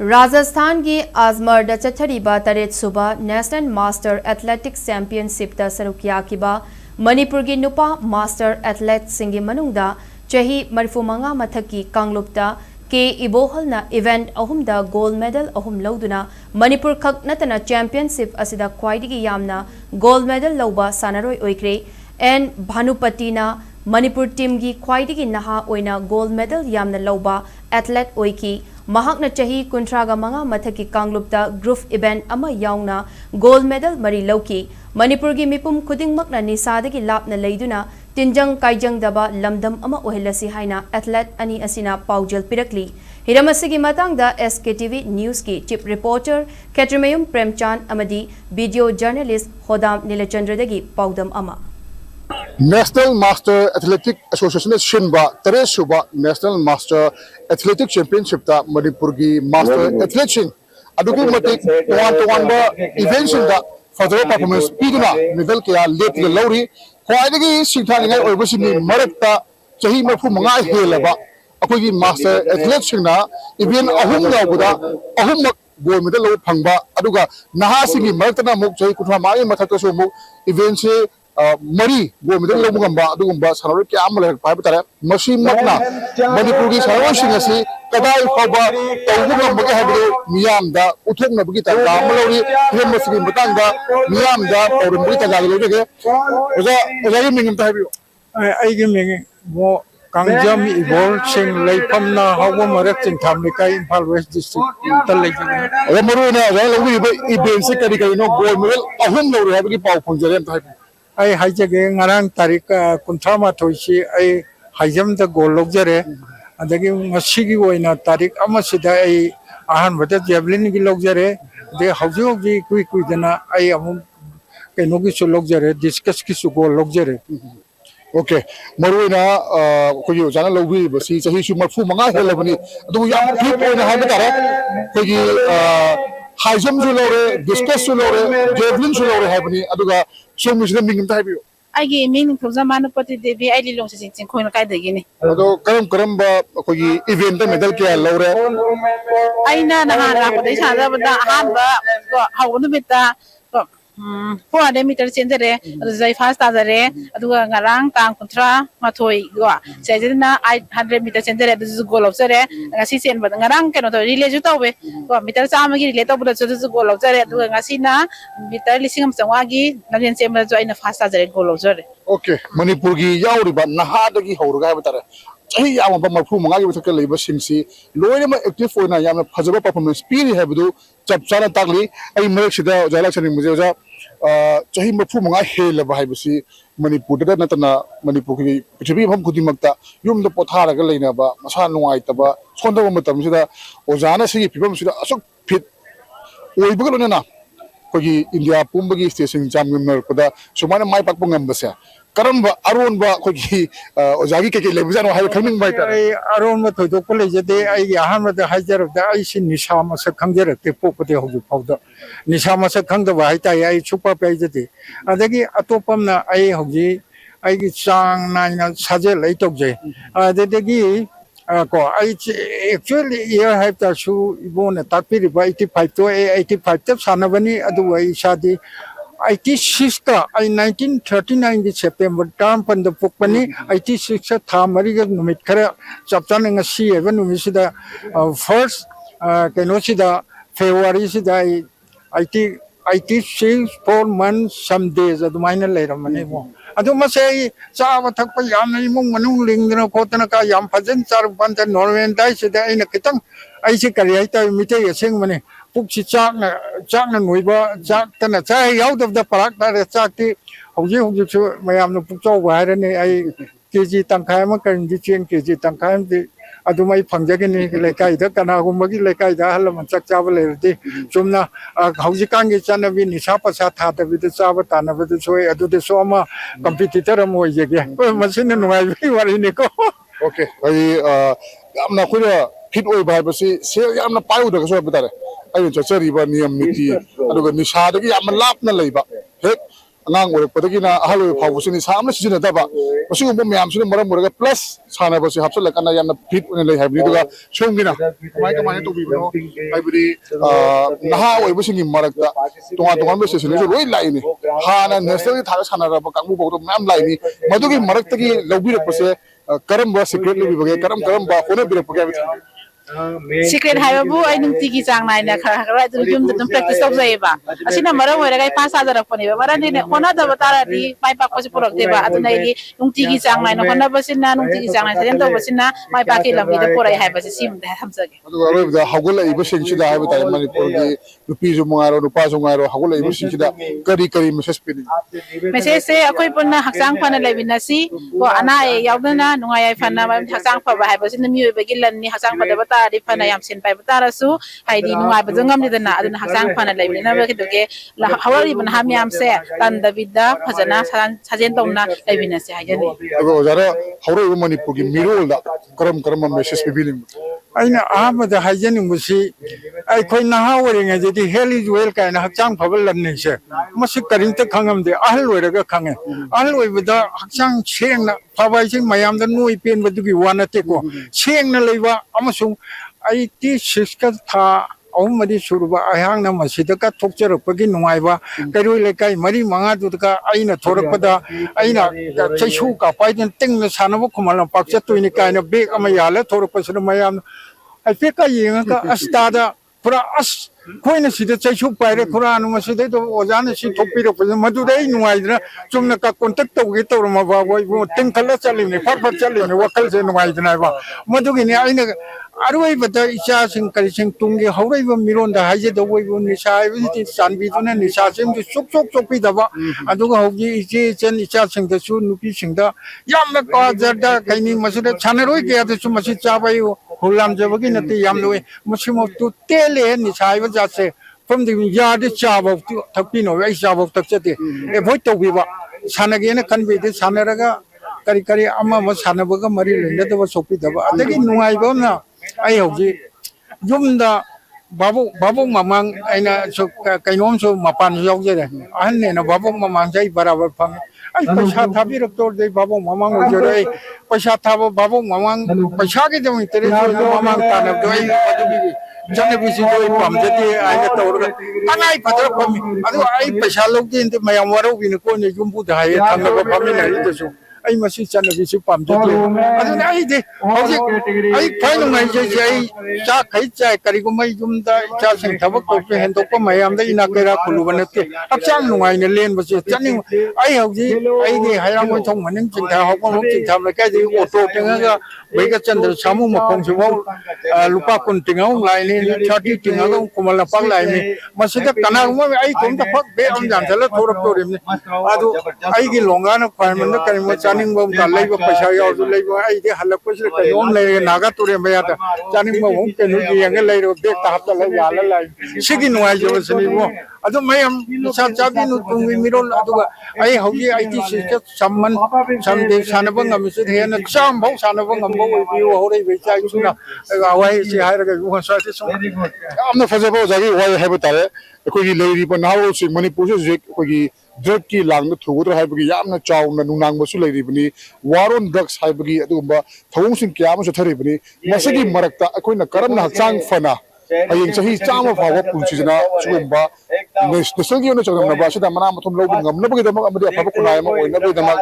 Rajasthan की आजमर the चथरीबा Taret सुबा national master athletics championship the सरुक याखिबा मणिपुर की नुपा मास्टर एथलेट सिंगी मनुंगदा चही मरफुमंगा मथकी कांगलुपता के इबोहलना इवेंट अहुमदा गोल्ड मेडल अहुम लौदुना मणिपुर खक नतना चैंपियनशिप असिदा ख्वाइदिगी यामना गोल्ड मेडल लौबा सानरोय ओइक्रे एन भानुपतिना मणिपुर टीम की ख्वाइदिगी नहा ओइना गोल्ड मेडल यामना लौबा एथलेट ओइकी महाकना चही कुंट्रागा मंगा मथकी कांगलुपता ग्रुप इवेंट अमा याउना गोल्ड मेडल मरी लौकी मणिपुर की मिपुम खुदिंगमकना निसादगी लापना लेदुना तिंजंग काइजंग दबा लमदम अमा ओहेलसी हाइना एथलेट अनि असिना पाउजल पिरकली हिरम असिगी मतंगदा SKTV न्यूज की चीफ रिपोर्टर कैट्रमेयुम प्रेमचांद अमदी वीडियो जर्नलिस्ट होदाम नीलचंद्रदगी पाउदम अमा National Master Athletic Association Shinba Teresuba National Master Athletic Championship ta Manipur ki Master Athletes adugi matik tuan ba events da further performance piduna medal kya let le lori khwaidagi singthang ngai oibasini marakta chahi mafu manga helaba akoi ki Master Athletes na event ahum lauda ahum gold medal lo phangba aduga naha singi marakta muk chahi kuthma mai mathaka so muk event se मरी gold medal लौबगंबा अदुगंबा सानरो क्या अमल पाइब तारे मसी मकना मणिपुर की सानरोसिंग असि कदाई फाबा तौबगंबगे हाबदो मियामदा उथोगनबगी तंगा Amlauri Hiram मसिगी Matanga मियामदा तौरमबगी तंगा लोगे ओजा की मिंगम ताइबियो आइगे मिंगे वो कांगजम इबोल सिंग लेफमना हावो मरक चिंग थामलिका इम्फाल वेस्ट डिस्ट्रिक्ट तलैगे अरे मरुना अजा लोगी इवेंट से करी करी नो गोल्ड मेडल अहुम लौरे हाबगी पाउ फंजरे ताइब आई हाइजगे ngarang tarik kunthama thoisi ai haijam da gol logjare adagi masigi oina tarik amasida ai ahan bata javelin gi logjare de hauji hauji kui dana ai amu keno gi su logjare discuss ki su gol logjare okay मरुना कोई जाना लोगी बसी चाहे सु मरफु मंगा हेलबनी अदु या फ्लिप ओना हाबे तारे कोई हाइजम सु लोरे डिस्कस सु लोरे जेवलिन सु लोरे हाबनी अदुगा सोमिसना मिंगम ताइबियो आइगे मीन खुजा मानुपति देवी आइली लोंसे चिंग खोइन काय दगिनी अदो करम बा कोई इवेंट दा मेडल क्या लोरे आइना नहा रापदे सादा बदा हाबा हावनु बिता फोर दे मीटर चेंजरे जय फास्ट ताजरे अदुगा ngarang tang kontra mathoi go sejina 800 metre चेंजरे अदु गोल ऑफसरे ngasi chen bad ngarang keno to relay ju tawbe go metre चामा gi relay tawbu ju goal ऑफसरे अदुगा ngasi na मीटर लिसिंग समवा gi namjen chen bad jo aina fast ताजरे goal ऑफसरे ओके मणिपुर की याउरिबा नहादगी हौरगा हाबे तारे चाहे याम बा मरफु मंगा gi बथक लेबा सिंसी लोइमा एक्टिव ओना याम फजबा परफॉर्मेंस पीरी हाबदु चप चाना तागली आई मरक सिदा जाला छनि मुजे जा चाहे मरफु मंगा हेलबा हाइबसी मणिपुर दा नतना मणिपुर की पृथ्वी भम खुदिमक्ता युमदा पोथारगा लेनाबा मसा नुंगाइतबा सोंदबा मतम सिदा ओजाना सिगी फिबम सिदा असुक फिट ओइबगा लोना कोई इंडिया पुंबगी स्टेशन जामगमरपदा सुमाना माइ पाकप ngambase करम अरुणबा कोई ओजागी के लेबजानो हाय खमिंग बाइता अरुण म थोदो को लेजदे आई आहान म हाइजर द आई सि निशा म स खंगजरते पोपते होजु फाउद निशा म स खंगद बाइ ताय आई सुपर पेजदे अदगी अतोपम न आई होजी आई की चांग नाइना साजे लैतोजे अदगी को आई एक्चुअली ईयर हाइप तासु इबोन तापिरि 85 तो 85 तब सानबनी अदु आई शादी 86 का 1939 की सितंबर टाम पंद पुकपनी 86 था मरीग नुमित खरा चपचान ngasi एबा नुमिसिदा फर्स्ट केनोसिदा फेब्रुअरी सिदा 86 4 months some days अदुमाइना लेरमने मो अदु मसे चाव थकप याम इमुंग मनुंग लिंगना खोतना का याम फजन चार पंत नॉर्वेन दाइ सिदा आइना कितंग आइसे करि आइता मिते यसेंग मने पुक्सी चाकना नोइबा चाकतना चाय याउदब द पराक तारे चाकती हौजे हौजे सु मयाम न पुक्चौ वायरने आई केजी तंखाय म करंदी चेन केजी तंखाय दि अदुमाई फंगजगनि लेकाय द कनागुमगी लेकाय द हलम चक चाव लेरदि चुमना हौजे कांगे चनबि निशा पसा थादबि द चाव तानबि द सोय अदु द सोमा कंपिटिटर म होइजेगे मसिन नुवाइबि वारिने को ओके आई यामना खुरा फिट ओइ भाइबसी से यामना पाउद का सो बतारे आई चचरीबा नियम नीति अदुगा निशादगी याम लापना लेबा हे angang oirapdagina ahal oi phawbusini samna sizinadaba masigumba mayamsina maram oraga plus sanabasi hapsalakana yamna fit one lei haibni duga somgina kamai tobibano haibri naha oibasingi marakta tonga tonga be session so loi laini hana national thara sanaraba kangbu bawdo mayam laini madugi maraktagi lawbirapase karamba secret lebibage karamba hone birapage secret haibabu ai nungtigi chang nai na khara khara du yum dum practice tok jai ba asina maram oi ragai pass adara pani ba maran ni hona da batara di mai pak pasi purak de ba adu nai di nungtigi chang nai na hona basina nungtigi chang nai sajen to basina mai paki lambi da purai hai basi sim da hamjage adu aroi da hagula iba singchida hai bata manipur gi rupi ju mungaro rupa ju mungaro hagula iba singchida kari message pini message se akoi punna haksang phana lebina si ko ana e yaudana nungai ai phana ba haksang pha ba hai basina mi oi bagi lan ni haksang pha da bata di phana yam sin pai bata rasu hai di nungai ba jangam ni dana aduna haksang phana lebina ba ki doke la hawari ban ham yam se tan da bidda phajana sajen tongna lebina se hai jani ado jara hawroi manipur gi mirol da karam message pibili aina ahmada hajani musi ai khoi naha oringa jadi heli juel kaina hakchang phabal lanni se masi karinta khangam de ahal oiraga khange ahal oibada hakchang chengna phabai sing mayam da noi pen badugi wanate ko chengna leiba amasung ai ti siska tha ahumadi suruba ayang na masida ka thokjarapagi nungaiba karoi lekai mari manga dudka aina thorakpada aina chaisu ka paidin tingna sanaba khumala pakcha tuini kaina bek ama yala thorakpasna mayam ai peka yenga ka astada pura as koina sida chaisu paire khuranu masida to ojana si thopira pajam madudai nungaidra chumna ka contact tawge tawrama ba boi tingkhala chaline farfar chaline wakal se nungaidna ba madugini aina aroi bata icha sing kari sing tungi haurai ba miron da haje da woi bu ni sai bi sanbi tuna ni sa sim du sok pi da ba aduga hogi iche chen icha sing da su nupi sing da yamna ka jarda kaini masida chanaroi ke atu su masi chabai hulam jabagi nati yam loi musimo tu tele ni sai ba ja se from the yard chaba thakpi no ai chaba tak chate e voi to bi ba sanage na kan bi de sanaraga kari ama ma sanabaga mari lenda da sopi da ba adagi nungai ba na ai hoji yumda babu mamang aina so kainom so mapan yaw je de an ne na babu mamang jai barabar phang ai paisa thabi rak tor de babu mamang ho jore paisa thabo babu mamang paisa ke de tere so mamang tan do ai adu bi jane bi si do pam je de ai na tor ga tanai padra pam adu ai paisa lok de mayam waro bi ne ko ne jumbu da ai thang ga pam ne ai de so ai masi chana bi si pam je de adu ai de hoji ai kai no mai je ai cha khai chai kari ko mai jum da cha sing thabak ko pe hen tok pa mayam da ina kera khulu banate akchang nungai ne len basi chani ai hoji ai ni hairang mo thong manin ching tha hok mo ching tham la kai ji auto tenga ga bai ga chandra samu ma khong su lupa kun tingau lai ni 30 tinga ga kumala pak lai ni masida kana mo ai kum ta phak be am jan thala thorak to rim ni adu ai gi longa na phai man na kai mo chaning bo da lai ba paisa yaw du lai ba ai de halak ko sir kai om lai naga to rim ya ta chaning bo hong ke nu gi yang lai ro be ta hap ta lai ya la lai sigi nu ai jo sini mo adu mayam sa chabi nu tungi mirol adu ai hogi ai ti si ka samman samde sanaba ngam se the na cham bau sanaba ngam bo bi ho rei be chai suna awai si hai ra ga u sa ti so amna fajabo jagi wai haiba tare ko gi leiri pa nawo si manipur se ko gi drug ki lang na thugur haiba gi yamna chauna nunang bo su leiri bani waron drugs haiba gi adu ba thawung sing kya ma su thari bani masagi marakta akoina karam na chang fana ayeng sahi chama fawa punchi na chumba national gi na changam na ba sida mana mathum lo ngam na bagi dama amadi afa ko na ma oina bagi dama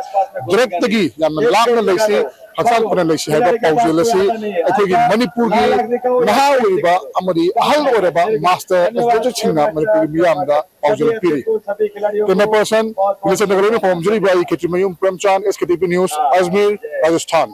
direct gi yamna lag na leisi haksang pana leisi haiba paujel si akogi manipur gi naha oiba amadi ahal oreba master education chingna manipur miyam da paujel piri kena person listen to from juri bai ketrimayum premchan SKTV news Ajmer Rajasthan